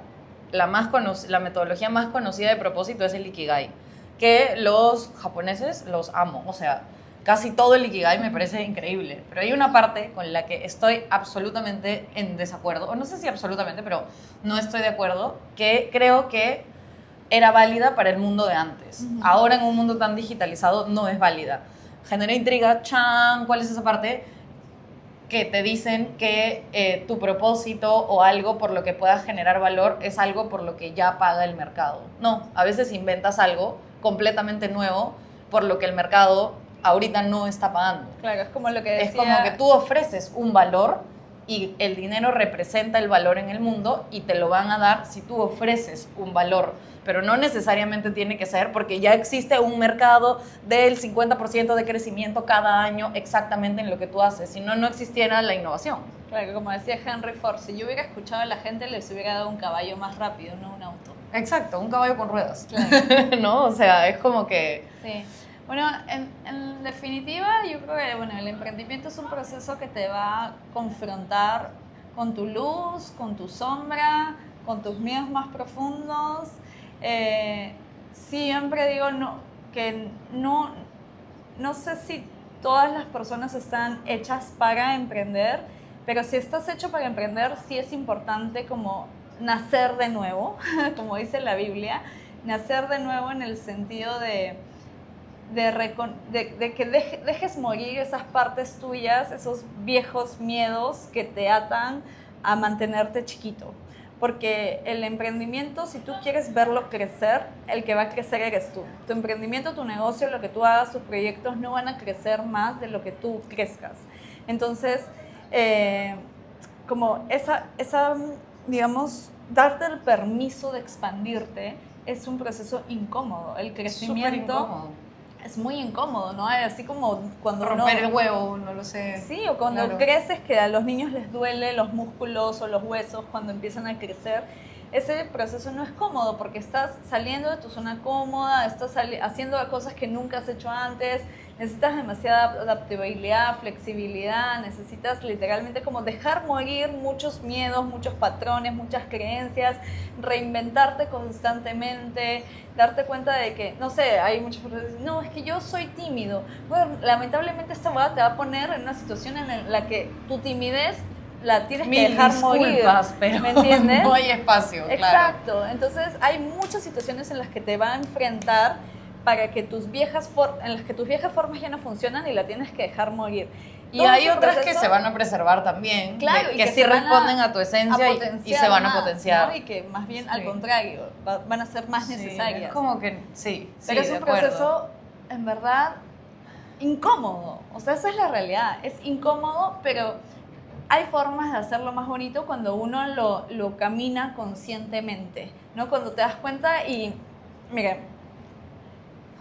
la metodología más conocida de propósito es el Ikigai, que los japoneses los amo, o sea, casi todo el Ikigai me parece increíble, pero hay una parte con la que estoy absolutamente en desacuerdo, o no sé si absolutamente, pero no estoy de acuerdo, que creo que era válida para el mundo de antes. Ahora en un mundo tan digitalizado no es válida. Genera intriga, ¿cuál es esa parte? Que te dicen que tu propósito o algo por lo que puedas generar valor es algo por lo que ya paga el mercado. No, a veces inventas algo completamente nuevo por lo que el mercado ahorita no está pagando. Claro, es como lo que decía... Es como que tú ofreces un valor y el dinero representa el valor en el mundo y te lo van a dar si tú ofreces un valor, pero no necesariamente tiene que ser porque ya existe un mercado del 50% de crecimiento cada año exactamente en lo que tú haces, si no, no existiera la innovación. Claro, como decía Henry Ford, si yo hubiera escuchado a la gente les hubiera dado un caballo más rápido, no un auto. Exacto, un caballo con ruedas. Claro. ¿No? O sea, es como que... Sí. Bueno, en definitiva, yo creo que bueno, el emprendimiento es un proceso que te va a confrontar con tu luz, con tu sombra, con tus miedos más profundos. Siempre digo que no sé si todas las personas están hechas para emprender, pero si estás hecho para emprender, sí es importante como nacer de nuevo, como dice la Biblia, nacer de nuevo en el sentido de que dejes morir esas partes tuyas, esos viejos miedos que te atan a mantenerte chiquito. Porque el emprendimiento, si tú quieres verlo crecer, el que va a crecer eres tú. Tu emprendimiento, tu negocio, lo que tú hagas, tus proyectos no van a crecer más de lo que tú crezcas. Entonces, como esa digamos, darte el permiso de expandirte es un proceso incómodo. El crecimiento Súper incómodo. es muy incómodo, ¿no? Así como cuando Romper el huevo, no lo sé. Sí, o cuando Claro. creces que a los niños les duele los músculos o los huesos cuando empiezan a crecer. Ese proceso no es cómodo porque estás saliendo de tu zona cómoda, estás haciendo cosas que nunca has hecho antes, necesitas demasiada adaptabilidad, flexibilidad, necesitas literalmente como dejar morir muchos miedos, muchos patrones, muchas creencias, reinventarte constantemente, darte cuenta de que, no sé, hay muchos personas que dicen, no, es que yo soy tímido. Bueno, lamentablemente esta boda te va a poner en una situación en la que tu timidez la tienes que dejar morir, pero ¿me entiendes? no hay espacio, claro. Exacto, entonces hay muchas situaciones en las que te va a enfrentar para que en las que tus viejas formas ya no funcionan y la tienes que dejar morir. Y Todo hay ese otras que proceso, se van a preservar también, claro, y que sí se van responden a tu esencia y potenciar se van a más, potenciar. ¿no? Y que más bien al Sí. contrario, van a ser más Sí, necesarias. es como que, sí, Pero sí, es de un acuerdo. proceso, en verdad, incómodo. O sea, esa es la realidad. Es incómodo, pero hay formas de hacerlo más bonito cuando uno lo camina conscientemente, ¿no? Cuando te das cuenta y, miren,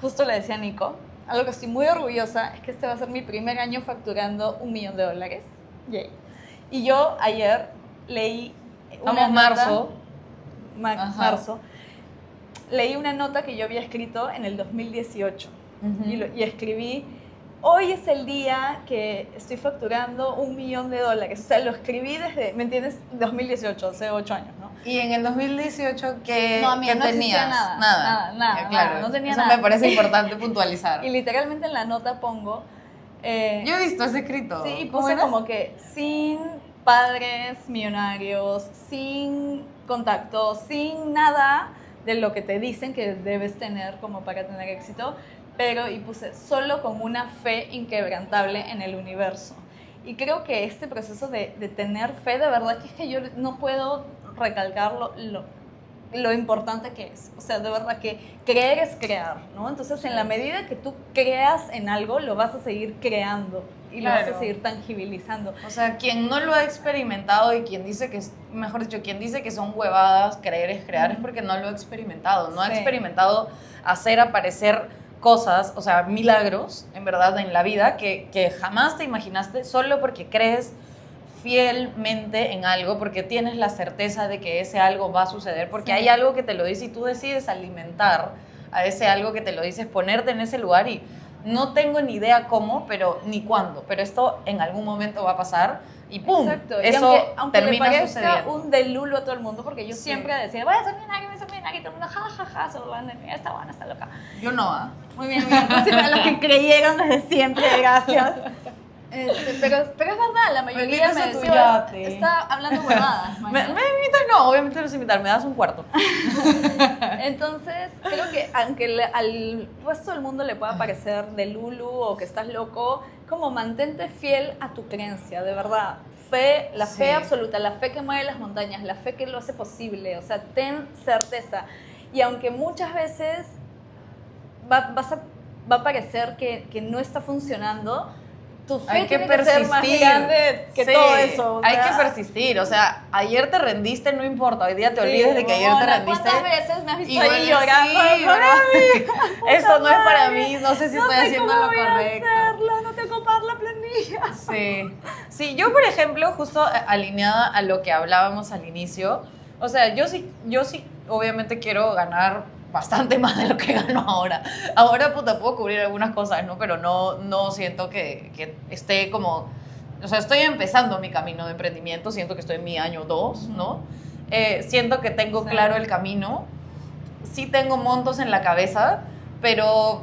justo le decía a Nico, algo que estoy muy orgullosa es que este va a ser mi primer año facturando $1 millón. Yay. Y yo ayer leí Estamos marzo. Ajá. marzo, leí una nota que yo había escrito en el 2018 Ujú. y escribí, hoy es el día que estoy facturando $1 millón. O sea, lo escribí desde, ¿me entiendes? 2018, hace 8 años, ¿no? Y en el 2018, ¿qué, No, amiga, ¿qué no existía tenías? nada, Claro, nada, no tenía eso nada. me parece importante puntualizar. Y literalmente en la nota pongo... Yo he visto ese escrito. Sí, ¿Cómo puse era? como que sin padres millonarios, sin contacto, sin nada de lo que te dicen que debes tener como para tener éxito, y puse solo con una fe inquebrantable en el universo. Y creo que este proceso de tener fe, de verdad que es que yo no puedo recalcar lo importante que es. O sea, de verdad que creer es crear, ¿no? Entonces, en la medida que tú creas en algo, lo vas a seguir creando y lo vas Claro. a seguir tangibilizando. O sea, quien no lo ha experimentado y quien dice que, mejor dicho, quien dice que son huevadas, creer es crear, es porque no lo ha experimentado. No ha Sí. experimentado hacer aparecer cosas, o sea, milagros, en verdad, en la vida que jamás te imaginaste solo porque crees fielmente en algo, porque tienes la certeza de que ese algo va a suceder, porque Sí. hay algo que te lo dice y tú decides alimentar a ese algo que te lo dices, ponerte en ese lugar y no tengo ni idea cómo, pero ni cuándo, pero esto en algún momento va a pasar y ¡pum! Exacto. Y Eso aunque le termina parezca sucediendo. un delulo a todo el mundo, porque yo Sí. siempre decía, voy a ser millonario, voy a ser millonario, y todo el mundo, ja, se burlan de mí, esta buena, está loca. Yo no, ¿ah? Muy bien, entonces a los que creyeron desde siempre, gracias. Pero es verdad, la mayoría invitas me a tu decía, yate. está hablando huevadas. ¿Me mañana. invitas? No, obviamente no vas a invitar, me das un cuarto. Entonces, creo que aunque al resto del mundo le pueda parecer de Lulu o que estás loco, como mantente fiel a tu creencia, de verdad. La Sí. fe absoluta, la fe que mueve las montañas, la fe que lo hace posible, o sea, ten certeza. Y aunque muchas veces va a parecer que no está funcionando, tu fe Hay que tiene que ser más persistir. grande que Sí, todo eso. o hay sea. que persistir. O sea, ayer te rendiste, no importa. Hoy día te Sí, olvides de que ayer te huevona, rendiste. ¿cuántas veces me has visto Y ahí bueno, llorando? sí, Mami, esto no es para madre, mí, no sé si no estoy sé haciendo cómo lo voy a correcto. hacerlo, no tengo par la planilla. Sí. Sí, yo por ejemplo, justo alineada a lo que hablábamos al inicio, o sea, yo sí obviamente quiero ganar bastante más de lo que gano ahora. Ahora, puta, puedo cubrir algunas cosas, ¿no? Pero no siento que esté como... O sea, estoy empezando mi camino de emprendimiento, siento que estoy en mi año 2, ¿no? Siento que tengo Sí. claro el camino. Sí tengo montos en la cabeza, pero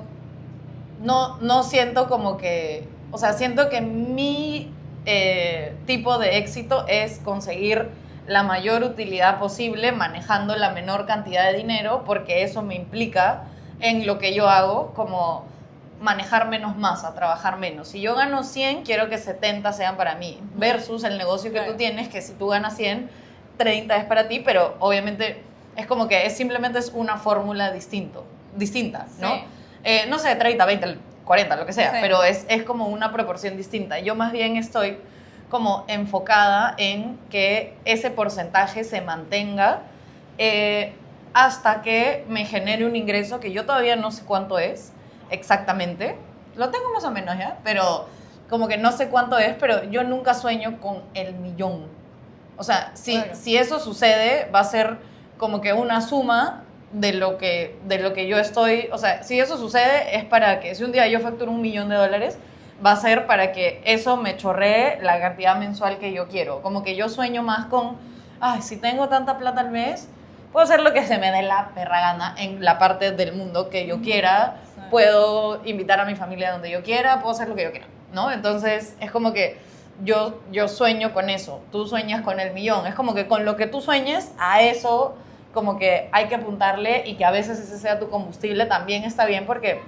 no siento como que... O sea, siento que mi tipo de éxito es conseguir la mayor utilidad posible manejando la menor cantidad de dinero, porque eso me implica en lo que yo hago como manejar menos masa, trabajar menos. Si yo gano 100, quiero que 70 sean para mí, versus el negocio que Claro. tú tienes, que si tú ganas 100, 30 es para ti, pero obviamente es como que simplemente es una fórmula distinta, ¿no? Sí. No sé, 30, 20, 40, lo que sea, Sí. pero es como una proporción distinta. Yo más bien estoy como enfocada en que ese porcentaje se mantenga hasta que me genere un ingreso que yo todavía no sé cuánto es exactamente. Lo tengo más o menos ya, pero como que no sé cuánto es, pero yo nunca sueño con el millón. O sea, si eso sucede, va a ser como que una suma de lo que yo estoy... O sea, si eso sucede es para que si un día yo facturo $1.000.000, va a ser para que eso me chorree la cantidad mensual que yo quiero. Como que yo sueño más con, ay, si tengo tanta plata al mes, puedo hacer lo que se me dé la perra gana en la parte del mundo que yo quiera, Sí. puedo invitar a mi familia donde yo quiera, puedo hacer lo que yo quiera, ¿no? Entonces, es como que yo sueño con eso, tú sueñas con el millón, es como que con lo que tú sueñes, a eso como que hay que apuntarle y que a veces ese sea tu combustible también está bien porque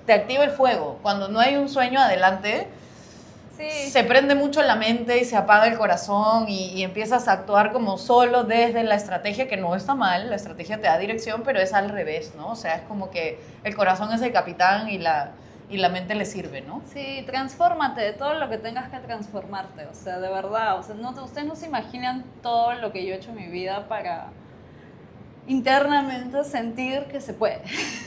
te activa el fuego. Cuando no hay un sueño adelante, Sí. se prende mucho la mente y se apaga el corazón y empiezas a actuar como solo desde la estrategia, que no está mal, la estrategia te da dirección, pero es al revés, ¿no? O sea, es como que el corazón es el capitán y la mente le sirve, ¿no? Sí, transfórmate de todo lo que tengas que transformarte, o sea, de verdad, o sea, ustedes no se imaginan todo lo que yo he hecho en mi vida para internamente sentir que se puede.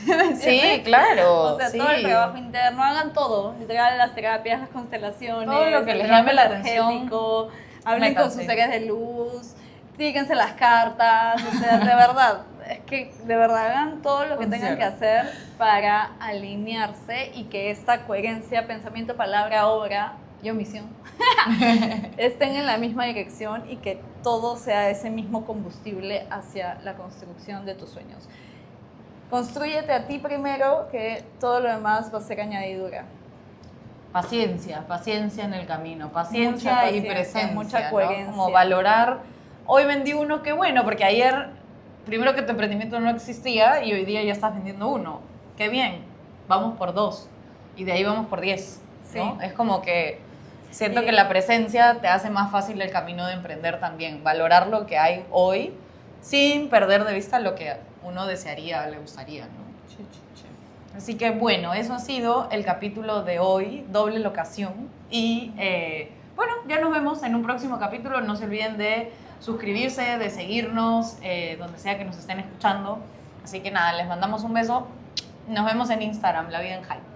¿Me Sí, entiendes? claro. O sea, sí. todo el trabajo interno, hagan todo, literal, las terapias, las constelaciones, Todo lo que el les trabajo llame la atención. energético, hablen Me con cansé. sus seres de luz, síguense las cartas, o sea, de verdad, es que de verdad hagan todo lo que tengan que hacer para alinearse y que esta coherencia, pensamiento, palabra, obra y omisión estén en la misma dirección y que todo sea ese mismo combustible hacia la construcción de tus sueños. Constrúyete a ti primero, que todo lo demás va a ser añadidura. Paciencia en el camino, paciencia, Mucha y paciencia, presencia, mucha ¿no? coherencia. Como valorar, hoy vendí uno, qué bueno, porque ayer, primero que tu emprendimiento no existía y hoy día ya estás vendiendo uno, qué bien, vamos por 2 y de ahí vamos por 10, ¿no? Sí. Es como que siento Y- que la presencia te hace más fácil el camino de emprender también, valorar lo que hay hoy sin perder de vista lo que uno desearía, le gustaría, ¿no? Así que bueno, eso ha sido el capítulo de hoy, doble locación. Y bueno, ya nos vemos en un próximo capítulo. No se olviden de suscribirse, de seguirnos, donde sea que nos estén escuchando. Así que nada, les mandamos un beso. Nos vemos en Instagram, La Vida en Hype.